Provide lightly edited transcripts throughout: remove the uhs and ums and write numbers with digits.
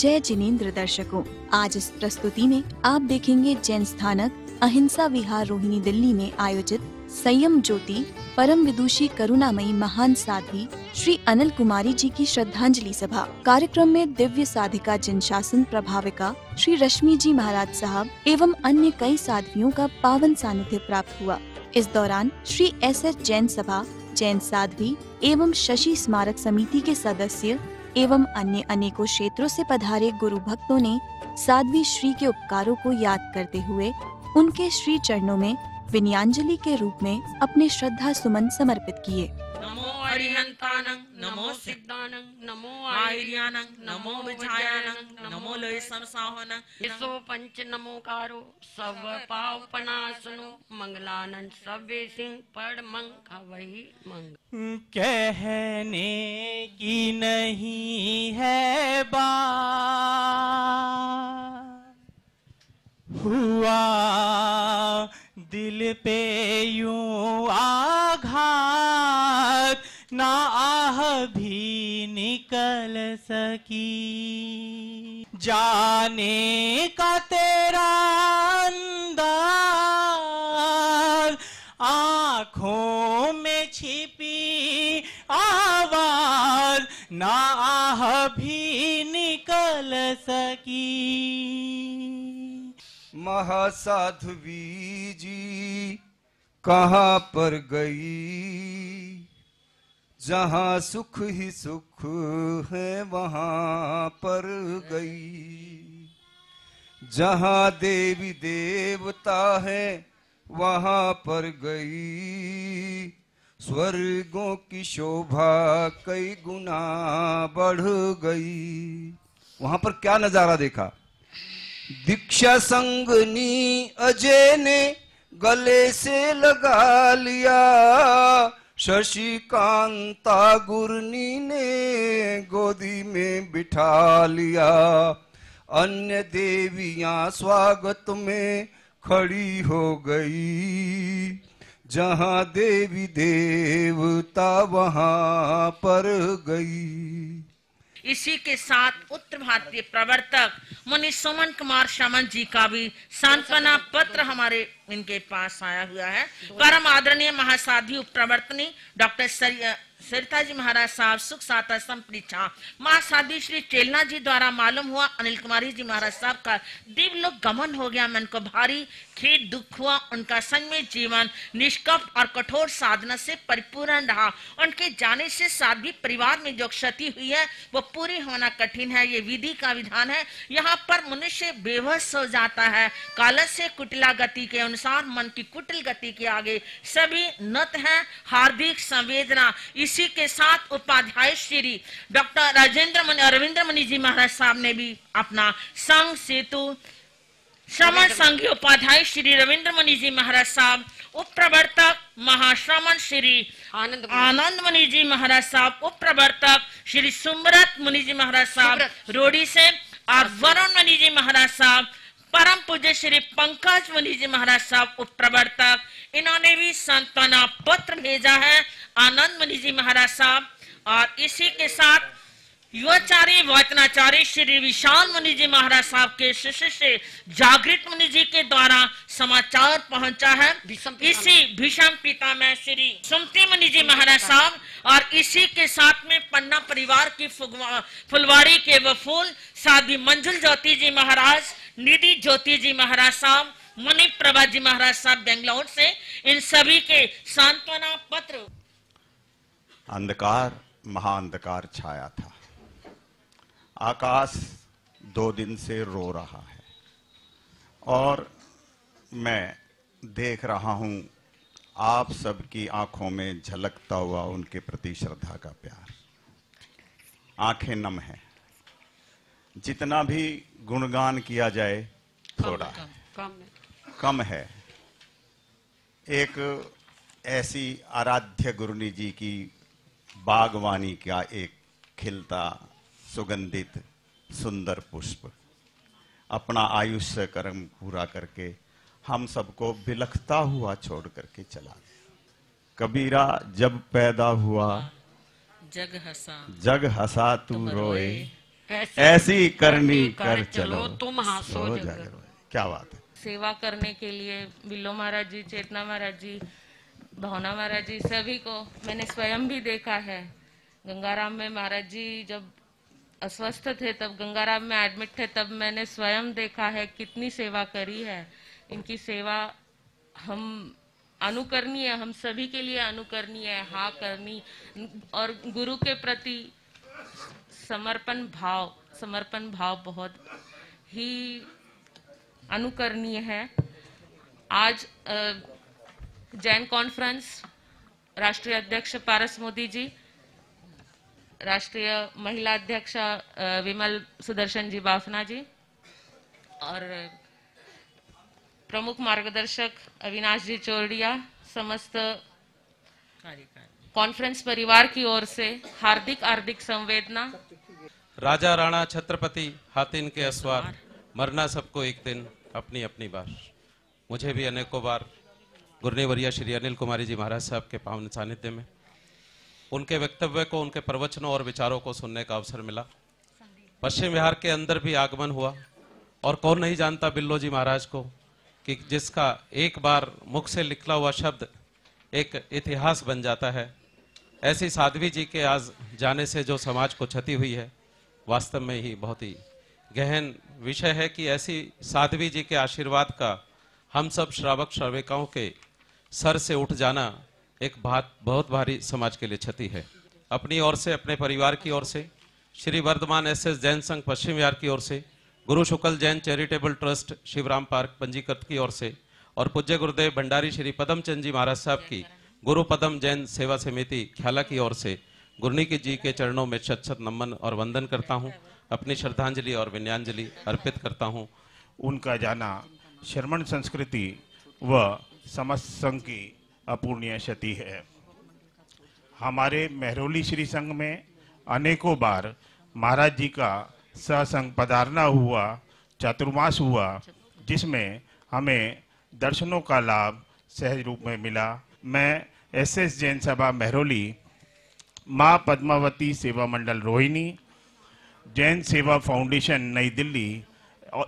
जय जिनेंद्र दर्शकों, आज इस प्रस्तुति में आप देखेंगे जैन स्थानक अहिंसा विहार रोहिणी दिल्ली में आयोजित संयम ज्योति परम विदुषी करुणामयी महान साध्वी श्री अनिल कुमारी जी की श्रद्धांजलि सभा। कार्यक्रम में दिव्य साधिका जिन शासन प्रभाविका श्री रश्मि जी महाराज साहब एवं अन्य कई साध्वियों का पावन सानिध्य प्राप्त हुआ। इस दौरान श्री एस जैन सभा, जैन साध्वी एवं शशि स्मारक समिति के सदस्य एवं अन्य अनेकों क्षेत्रों से पधारे गुरु भक्तों ने साध्वी श्री के उपकारों को याद करते हुए उनके श्री चरणों में विनयांजलि के रूप में अपने श्रद्धा सुमन समर्पित किए। नमो अरिहंतानं, नमो सिद्धानं, नमो आर्यानं, नमो विजयानं, नमो लोय समसाहनं, इसो पंच नमोकारो सब पाप पनासनो मंगलानंद सव्वे सिंह पढ़ मंग हवहि मंग। कहने की नहीं है बात, हुआ दिल पे यूं आघात, ना आह भी निकल सकी। जाने का तेरा अंदाज, आँखों में छिपी आवाज, ना आह भी निकल सकी। महासाध्वी जी कहाँ पर गई, जहाँ सुख ही सुख है वहाँ पर गई। जहाँ देवी देवता है वहाँ पर गई। स्वर्गों की शोभा कई गुना बढ़ गई। वहाँ पर क्या नजारा देखा। दीक्षा संगनी अजय ने गले से लगा लिया, शशिकांता गुरनी ने गोदी में बिठा लिया। अन्य देवियां स्वागत में खड़ी हो गई। जहां देवी देवता वहां पर गई। इसी के साथ उत्तर भारतीय प्रवर्तक मुनि सुमन कुमार शमन जी का भी सांत्वना पत्र हमारे इनके पास आया हुआ है। परम आदरणीय महासाध्वी उप प्रवर्तनी डॉक्टर सरिता जी महाराज साहब सुख साता संप्रीक्षा महासाध्वी श्री चेलना जी द्वारा मालूम हुआ अनिल कुमारी जी महाराज साहब का दिव्य लोक गमन हो गया। मन को भारी खेद दुख हुआ। उनका संयमी जीवन निष्कपट और कठोर साधना से परिपूर्ण रहा। उनके जाने से साध्वी परिवार में जो क्षति हुई है वो पूरी होना कठिन है। ये विधि का विधान है। यहाँ पर मनुष्य बेबस हो जाता है। कालज से कुटिला गति के अनुसार मन की कुटिल गति के आगे सभी नत है। हार्दिक संवेदना। इसी के साथ उपाध्याय श्री डॉक्टर रविंद्र मुनि जी महाराज साहब ने भी अपना संघ सेतु श्रमण संघ उपाध्याय श्री रविंद्र मुनि जी महाराज साहब, उप प्रवर्तक महाश्रमण श्री आनंद मुनि जी महाराज साहब, उप प्रवर्तक श्री सुब्रत मुनि जी महाराज साहब रोडी से, और वरुण मुनि जी महाराज साहब, परम पूज्य श्री पंकज मुनि जी महाराज साहब उप प्रवर्तक, इन्होंने भी सांत्वना पत्र भेजा है आनंद मुनि जी महाराज साहब। और इसी के साथ युवाचार्य वचनाचार्य श्री विशाल मुनि जी महाराज साहब के शिष्य से जागृत मुनि जी के द्वारा समाचार पहुंचा है। इसी भीषम पिता में श्री सुमति मुनि जी महाराज साहब, और इसी के साथ में पन्ना परिवार की फुलवाड़ी के वफूल साध्वी मंजुल ज्योति जी महाराज, निधि ज्योति जी महाराज साहब, मुनि प्रभा जी महाराज साहब बेंगलोर से, इन सभी के सांत्वना पत्र। अंधकार महाअंधकार छाया था। आकाश 2 दिन से रो रहा है और मैं देख रहा हूं आप सबकी आंखों में झलकता हुआ उनके प्रति श्रद्धा का प्यार। आंखें नम है। जितना भी गुणगान किया जाए थोड़ा है, कम है। एक ऐसी आराध्य गुरुनी जी की बागवानी का एक खिलता सुगंधित सुंदर पुष्प अपना आयुष्य कर्म पूरा करके हम सबको बिलखता हुआ छोड़ करके चला गया। कबीरा जब पैदा हुआ जग हंसा तू रोए, ऐसी करनी कर चलो तुम हासो सो जग। जग। क्या बात है। सेवा करने के लिए बिल्लो महाराज जी, चेतना महाराज जी, भावना महाराज जी, सभी को मैंने स्वयं भी देखा है। गंगाराम में महाराज जी जब अस्वस्थ थे, तब गंगाराम में एडमिट थे, तब मैंने स्वयं देखा है कितनी सेवा करी है। इनकी सेवा हम अनुकरणीय, हम सभी के लिए अनुकरणीय है, हाँ करनी। और गुरु के प्रति समर्पण भाव बहुत ही अनुकरणीय है। आज जैन कॉन्फ्रेंस राष्ट्रीय अध्यक्ष पारस मोदी जी, राष्ट्रीय महिला अध्यक्ष विमल सुदर्शन जी बाफना जी और प्रमुख मार्गदर्शक अविनाश जी चोरडिया, समस्त कॉन्फ्रेंस परिवार की ओर से हार्दिक संवेदना। राजा राणा छत्रपति हाथिन के असवार, मरना सबको एक दिन अपनी अपनी बार। मुझे भी अनेकों बार गुरनीवर्या श्री अनिल कुमारी जी महाराज साहब के पावन सानिध्य में उनके वक्तव्य को, उनके प्रवचनों और विचारों को सुनने का अवसर मिला। पश्चिम बिहार के अंदर भी आगमन हुआ और कौन नहीं जानता बिल्लो जी महाराज को, कि जिसका एक बार मुख से निकला हुआ शब्द एक इतिहास बन जाता है। ऐसी साध्वी जी के आज जाने से जो समाज को क्षति हुई है, वास्तव में ही बहुत ही गहन विषय है कि ऐसी साध्वी जी के आशीर्वाद का हम सब श्रावक श्राविकाओं के सर से उठ जाना एक बहुत भारी समाज के लिए क्षति है। अपनी ओर से, अपने परिवार की ओर से, श्री वर्धमान एसएस जैन संघ पश्चिम बिहार की ओर से, Guru Shukla Jain charitable trust Shivram park पंजीकृत की ओर से और पूज्य गुरुदेव भंडारी श्री पदमचंद जी महाराज साहब की गुरु पदम जैन सेवा समिति ख्याला की ओर से गुरनी जी के चरणों में शत शत नमन और वंदन करता हूँ, अपनी श्रद्धांजलि और विनयांजलि अर्पित करता हूँ। उनका जाना श्रमण संस्कृति व समस्त संघ की अपूर्णीय क्षति है। हमारे मेहरौली श्री संघ में अनेकों बार महाराज जी का सत्संग पधारना हुआ, चातुर्मास हुआ, जिसमें हमें दर्शनों का लाभ सहज रूप में मिला। मैं एसएस जैन सभा मेहरौली, माँ पद्मावती सेवा मंडल Rohini, Jain Seva foundation Nai Delhi,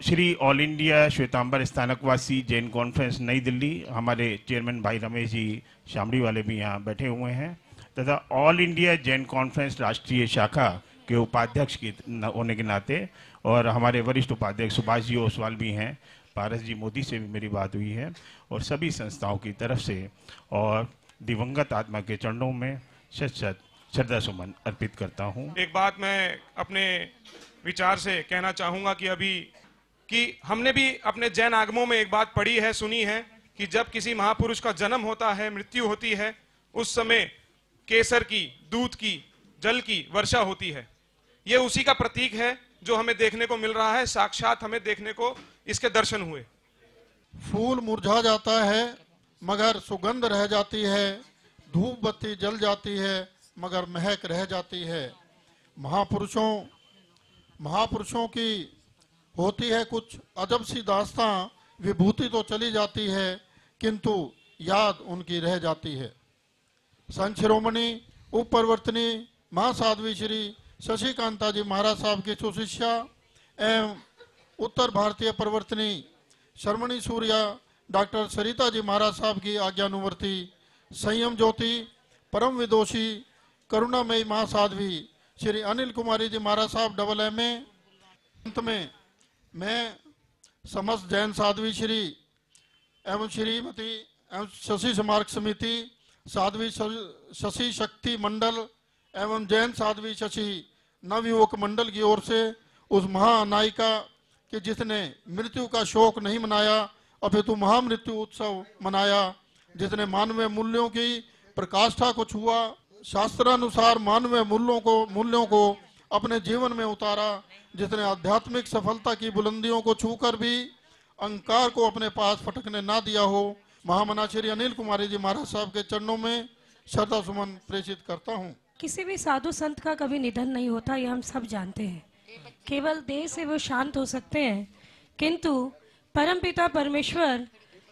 Shri all India Shvetambar Sthanakvasi Jain conference Nai Delhi, हमारे चेयरमैन भाई रमेश जी शामड़ी वाले भी यहाँ बैठे हुए हैं, तथा ऑल इंडिया जैन कॉन्फ्रेंस राष्ट्रीय शाखा के उपाध्यक्ष की होने के नाते, और हमारे वरिष्ठ उपाध्यक्ष सुभाष जी ओसवाल भी हैं, पारस जी मोदी से भी मेरी बात हुई है, और सभी संस्थाओं की तरफ से और दिवंगत आत्मा के चरणों में शत शत श्रद्धा सुमन अर्पित करता हूँ। एक बात मैं अपने विचार से कहना चाहूँगा कि हमने भी अपने जैन आगमों में एक बात पढ़ी है, सुनी है कि जब किसी महापुरुष का जन्म होता है, मृत्यु होती है, उस समय केसर की, दूध की, जल की वर्षा होती है। ये उसी का प्रतीक है जो हमें देखने को मिल रहा है। साक्षात हमें देखने को इसके दर्शन हुए। फूल मुरझा जाता है मगर सुगंध रह जाती है, धूप बत्ती जल जाती है मगर महक रह जाती है। महापुरुषों की होती है कुछ अजब सी दास्तां, विभूति तो चली जाती है किंतु याद उनकी रह जाती है। संत शिरोमणि उप प्रवर्तनी महासाध्वी श्री शशिकांता जी महाराज साहब की सुशिष्या एवं उत्तर भारतीय प्रवर्तनी शर्मणी सूर्या डॉक्टर सरिता जी महाराज साहब की आज्ञानुवर्ती संयम ज्योति परम विदोषी करुणामयी महासाध्वी श्री अनिल कुमारी जी महाराज साहब AA। अंत में मैं समस्त जैन साध्वी श्री एवं श्रीमती एवं शशि स्मारक समिति साध्वी शशि शक्ति मंडल एवं जैन साध्वी शशि नवयुवक मंडल की ओर से उस महानायिका के जिसने मृत्यु का शोक नहीं मनाया अपितु महामृत्यु उत्सव मनाया, जिसने मानवीय मूल्यों की प्रकाष्ठा को छुआ, शास्त्रानुसार मानवीय मूल्यों को अपने जीवन में उतारा, जिसने आध्यात्मिक सफलता की बुलंदियों को छूकर भी अहंकार को अपने पास फटकने ना दिया हो, महामना श्री अनिल कुमारी जी महाराज साहब के चरणों में श्रद्धा सुमन प्रेषित करता हूँ। किसी भी साधु संत का कभी निधन नहीं होता, ये हम सब जानते हैं। केवल देह से वो शांत हो सकते हैं, किंतु परमपिता परमेश्वर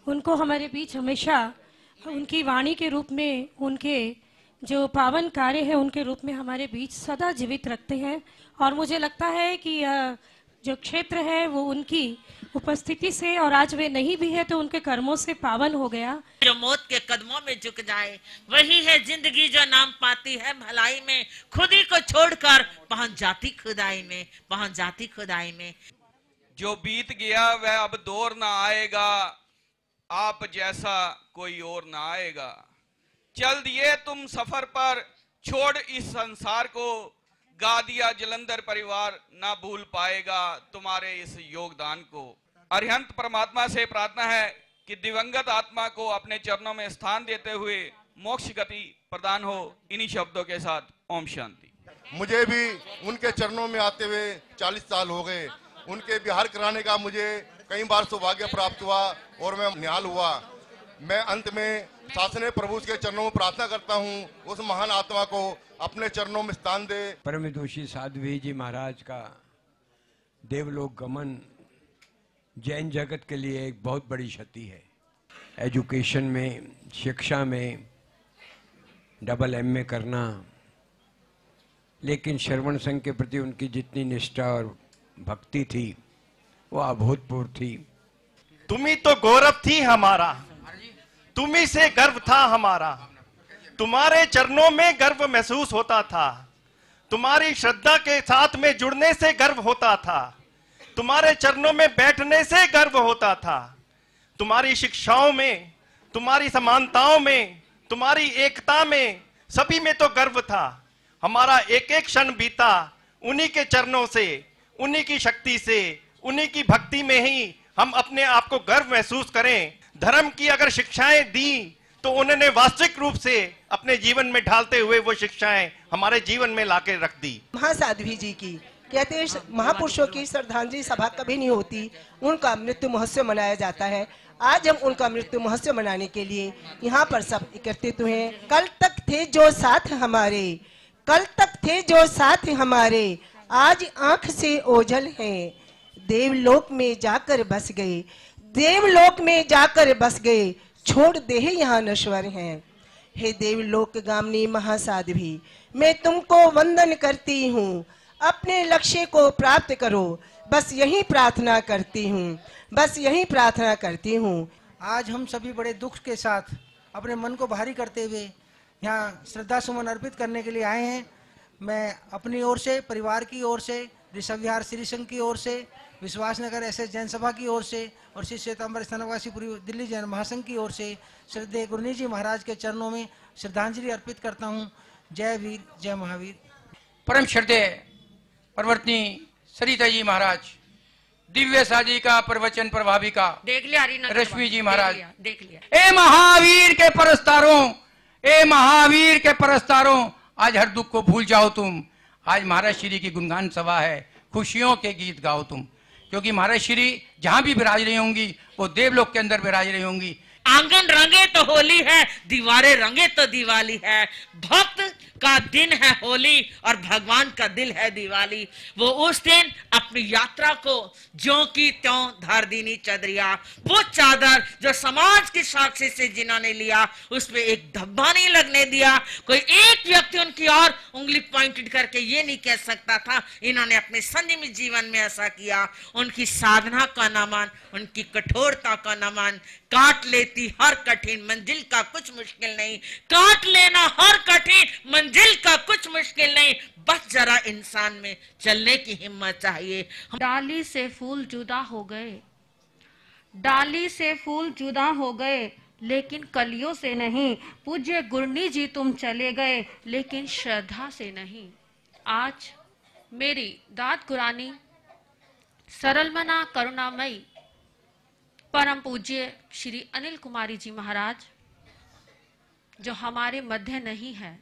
उनको हमारे बीच हमेशा उनकी वाणी के रूप में, उनके जो पावन कार्य है उनके रूप में हमारे बीच सदा जीवित रखते हैं। और मुझे लगता है कि जो क्षेत्र है वो उनकी उपस्थिति से, और आज वे नहीं भी है तो उनके कर्मों से पावन हो गया। जो मौत के कदमों में झुक जाए वही है जिंदगी जो नाम पाती है भलाई में, खुद ही को छोड़कर पहुंच जाती खुदाई में, पहुंच जाती खुदाई में। जो बीत गया वह अब दौर ना आएगा, आप जैसा कोई और ना आएगा। चल दिए तुम सफर पर, छोड़ इस संसार को, गा दिया जलंधर परिवार, ना भूल पाएगा तुम्हारे इस योगदान को। अरिहंत परमात्मा से प्रार्थना है कि दिवंगत आत्मा को अपने चरणों में स्थान देते हुए मोक्ष गति प्रदान हो। इन्हीं शब्दों के साथ ओम शांति। मुझे भी उनके चरणों में आते हुए 40 साल हो गए। उनके विहार कराने का मुझे कई बार सौभाग्य प्राप्त हुआ और मैं निहाल हुआ। मैं अंत में शासने प्रभु के चरणों में प्रार्थना करता हूँ, उस महान आत्मा को अपने चरणों में स्थान दे। परम विदुषी साध्वी जी महाराज का देवलोक गमन जैन जगत के लिए एक बहुत बड़ी क्षति है। एजुकेशन में, शिक्षा में डबल MA करना, लेकिन श्रवण संघ के प्रति उनकी जितनी निष्ठा और भक्ति थी वो अभूतपूर्व थी। तुम्ही तो गौरव थी हमारा, तुम्ही से गर्व था हमारा। तुम्हारे चरणों में गर्व महसूस होता था, तुम्हारी श्रद्धा के साथ में जुड़ने से गर्व होता था, तुम्हारे चरणों में बैठने से गर्व होता था। तुम्हारी शिक्षाओं में, तुम्हारी समानताओं में, तुम्हारी एकता में, सभी में तो गर्व था। हमारा एक एक क्षण बीता उन्हीं के चरणों से, उन्हीं की शक्ति से, उन्हीं की भक्ति में ही हम अपने आप को गर्व महसूस करें। धर्म की अगर शिक्षाएं दी तो उन्होंने वास्तविक रूप से अपने जीवन में ढालते हुए वो शिक्षाएं हमारे जीवन में लाके रख दी। महासाध्वी जी की कहते हैं महापुरुषों की श्रद्धांजलि सभा कभी नहीं होती, उनका मृत्यु महोत्सव मनाया जाता है। आज हम उनका मृत्यु महोत्सव मनाने के लिए यहाँ पर सब एकत्रित हुए हैं। कल तक थे जो साथ हमारे, कल तक थे जो साथ हमारे, आज आंख से ओझल हैं, देवलोक में जाकर बस गए, देवलोक में जाकर बस गए, छोड़ दे यहाँ नश्वर हैं। हे देवलोक गामिनी महासाध्वी, मैं तुमको वंदन करती हूँ, अपने लक्ष्य को प्राप्त करो, बस यही प्रार्थना करती हूँ, बस यही प्रार्थना करती हूँ। आज हम सभी बड़े दुख के साथ अपने मन को भारी करते हुए यहाँ श्रद्धा सुमन अर्पित करने के लिए आए हैं। मैं अपनी ओर से, परिवार की ओर से, ऋषभ विहार श्री संघ की ओर से, विश्वास नगर SS जैन सभा की ओर से और श्री श्वेतांबर स्थानवासी पूरी दिल्ली जैन महासंघ की ओर से श्रद्धेय गुरनी जी महाराज के चरणों में श्रद्धांजलि अर्पित करता हूँ। जय वीर, जय महावीर। परम श्रद्धेय प्रवर्तनी सरिता जी महाराज, दिव्य साजी का प्रवचन प्रभाविका देख लिया रश्मि जी महाराज, देख लिया। ए महावीर के परस्तारों, ए महावीर के परस्तारों, आज हर दुख को भूल जाओ तुम। आज महाराज श्री की गुणगान सभा है, खुशियों के गीत गाओ तुम, क्योंकि महाराज श्री जहां भी विराज रही होंगी वो देवलोक के अंदर विराज रही होंगी। आंगन रंगे तो होली है, दीवारें रंगे तो दिवाली है। भक्त का दिन है होली और भगवान का दिल है दिवाली। वो उस दिन अपनी यात्रा को ज्यों की त्यों धार दीनी चदरिया, वो चादर जो समाज की साक्षी से जिन्होंने लिया उस पे एक धब्बा नहीं लगने दिया। कोई एक व्यक्ति उनकी और उंगली पॉइंटेड करके ये नहीं कह सकता था इन्होंने अपने संयमी जीवन में ऐसा किया। उनकी साधना का नमन, उनकी कठोरता का नमन। काट लेती हर कठिन मंजिल का कुछ मुश्किल नहीं, काट लेना हर कठिन मंजिल का कुछ मुश्किल नहीं, बस जरा इंसान में चलने की हिम्मत चाहिए। डाली से फूल जुदा हो गए, डाली से फूल जुदा हो गए, लेकिन कलियों से नहीं। पूज्य गुरनी जी तुम चले गए, लेकिन श्रद्धा से नहीं। आज मेरी दाद गुरानी सरलमना करुणामयी परम पूज्य श्री अनिल कुमारी जी महाराज जो हमारे मध्य नहीं है,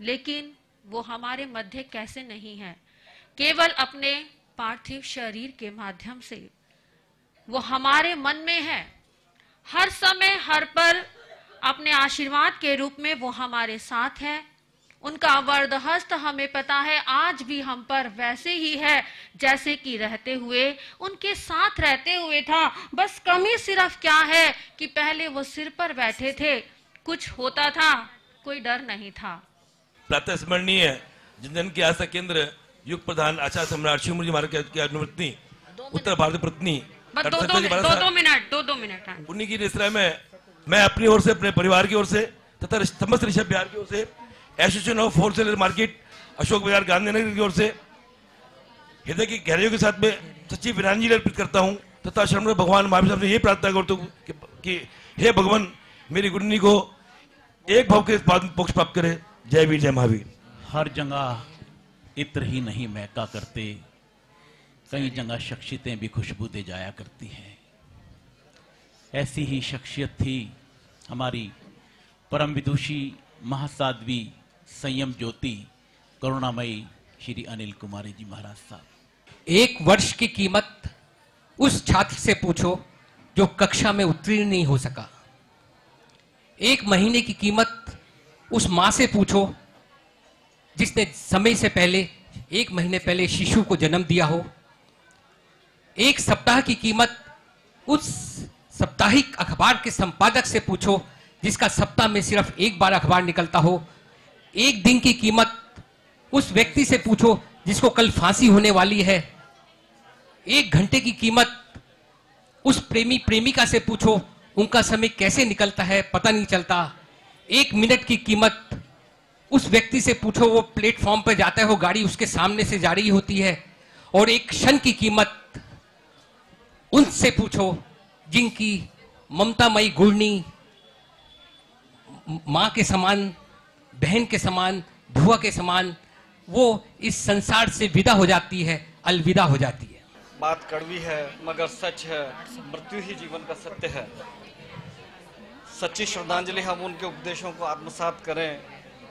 लेकिन वो हमारे मध्य कैसे नहीं है, केवल अपने पार्थिव शरीर के माध्यम से वो हमारे मन में है। हर समय हर पर अपने आशीर्वाद के रूप में वो हमारे साथ है। उनका वरदहस्त हमें पता है आज भी हम पर वैसे ही है जैसे कि रहते हुए, उनके साथ रहते हुए था। बस कमी सिर्फ क्या है कि पहले वो सिर पर बैठे थे, कुछ होता था कोई डर नहीं था, प्रातः स्मरणीय जनजन की आस्था केंद्र युग प्रधान आचार्य सम्राट शिवमुनि महाराज की अनुवर्तनी उत्तर भारत पत्नी दो मिनट उन्हीं की रेस्तरां में मैं अपनी ओर से, अपने परिवार की ओर से तथा समस्त ऋषभ बिहार की ओर से, association of wholesaler market Ashok बाजार गांधीनगर की ओर से हृदय की गहराइयों के साथ में सच्ची वीरांजलि अर्पित करता हूं तथा शरण भगवान महावीर साहब से ये प्रार्थना करता हूं कि हे भगवान मेरी गुरुनी को एक भाव के मोक्ष प्राप्त करे। जय वीर जय महावीर। हर जगह इत्र ही नहीं महका करते, कई जगह शख्सियतें भी खुशबू दे जाया करती हैं। ऐसी ही शख्सियत थी हमारी परम विदुषी महासाध्वी संयम ज्योति करुणामयी श्री अनिल कुमारी जी महाराज साहब। 1 वर्ष की कीमत उस छात्र से पूछो जो कक्षा में उत्तीर्ण नहीं हो सका। 1 महीने की कीमत उस माँ से पूछो जिसने समय से पहले 1 महीने पहले शिशु को जन्म दिया हो। 1 सप्ताह की कीमत उस साप्ताहिक अखबार के संपादक से पूछो जिसका सप्ताह में सिर्फ 1 बार अखबार निकलता हो। 1 दिन की कीमत उस व्यक्ति से पूछो जिसको कल फांसी होने वाली है। 1 घंटे की कीमत उस प्रेमी प्रेमिका से पूछो, उनका समय कैसे निकलता है पता नहीं चलता। 1 मिनट की कीमत उस व्यक्ति से पूछो, वो प्लेटफॉर्म पर जाता है, वो गाड़ी उसके सामने से जा रही होती है। और 1 क्षण की कीमत उनसे पूछो जिनकी ममतामयी गुरनी माँ के समान, बहन के समान, बुआ के समान वो इस संसार से विदा हो जाती है, अलविदा हो जाती है। बात कड़वी है मगर सच है, मृत्यु ही जीवन का सत्य है। सच्ची श्रद्धांजलि हम उनके उपदेशों को आत्मसात करें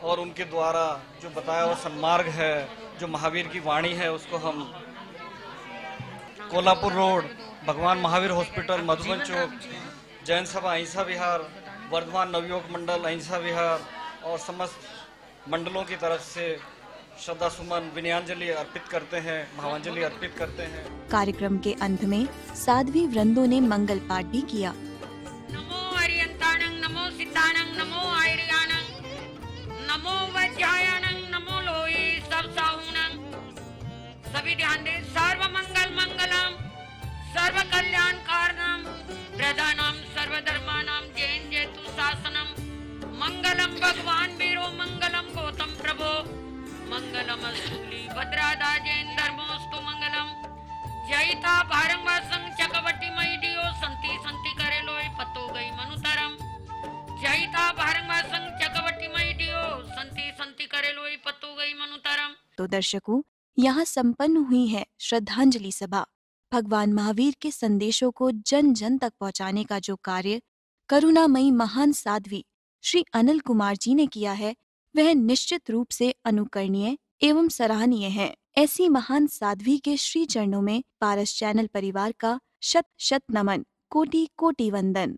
और उनके द्वारा जो बताया हुआ सन्मार्ग है, जो महावीर की वाणी है, उसको हम कोल्हापुर रोड, भगवान महावीर हॉस्पिटल, मधुबन चौक, जैन सभा अहिंसा विहार, वर्धमान नवयुवक मंडल अहिंसा विहार और समस्त मंडलों की तरफ से श्रद्धा सुमन विनयाञ्जलि अर्पित करते हैं, भावांजलि अर्पित करते हैं। कार्यक्रम के अंत में साध्वी वृंदों ने मंगल पाठ भी किया। नमो हरियंताणं, नमो सिद्धाणं, नमो आयर्याणं, नमो वज्रायणं, नमो लोहे सब साहुणं। सभी ध्यान दें। सर्व मंगल मंगलम, सर्व कल्याण कारणम, प्रधानम सर्वधर्मानां जैन जेतु शासनम। मंगलम भगवान वीरो, मंगलम गौतम प्रभो, मंगलम अस्तुली भद्रादा जैन धर्मोस्तु मंगलम। जयता भारंगवासं चकवटी मईडियो संति संति करे लोय पतो गई मनुतरम। जयता भारंगवासं चकवटी मईडियो संति संति करे लोय पतो गई मनुतरम। तो दर्शकों, यहाँ संपन्न हुई है श्रद्धांजलि सभा। भगवान महावीर के संदेशों को जन जन तक पहुँचाने का जो कार्य करुणामयी महान साध्वी श्री अनिल कुमार जी ने किया है, वह निश्चित रूप से अनुकरणीय एवं सराहनीय है। ऐसी महान साध्वी के श्री चरणों में पारस चैनल परिवार का शत शत नमन, कोटि कोटि वंदन।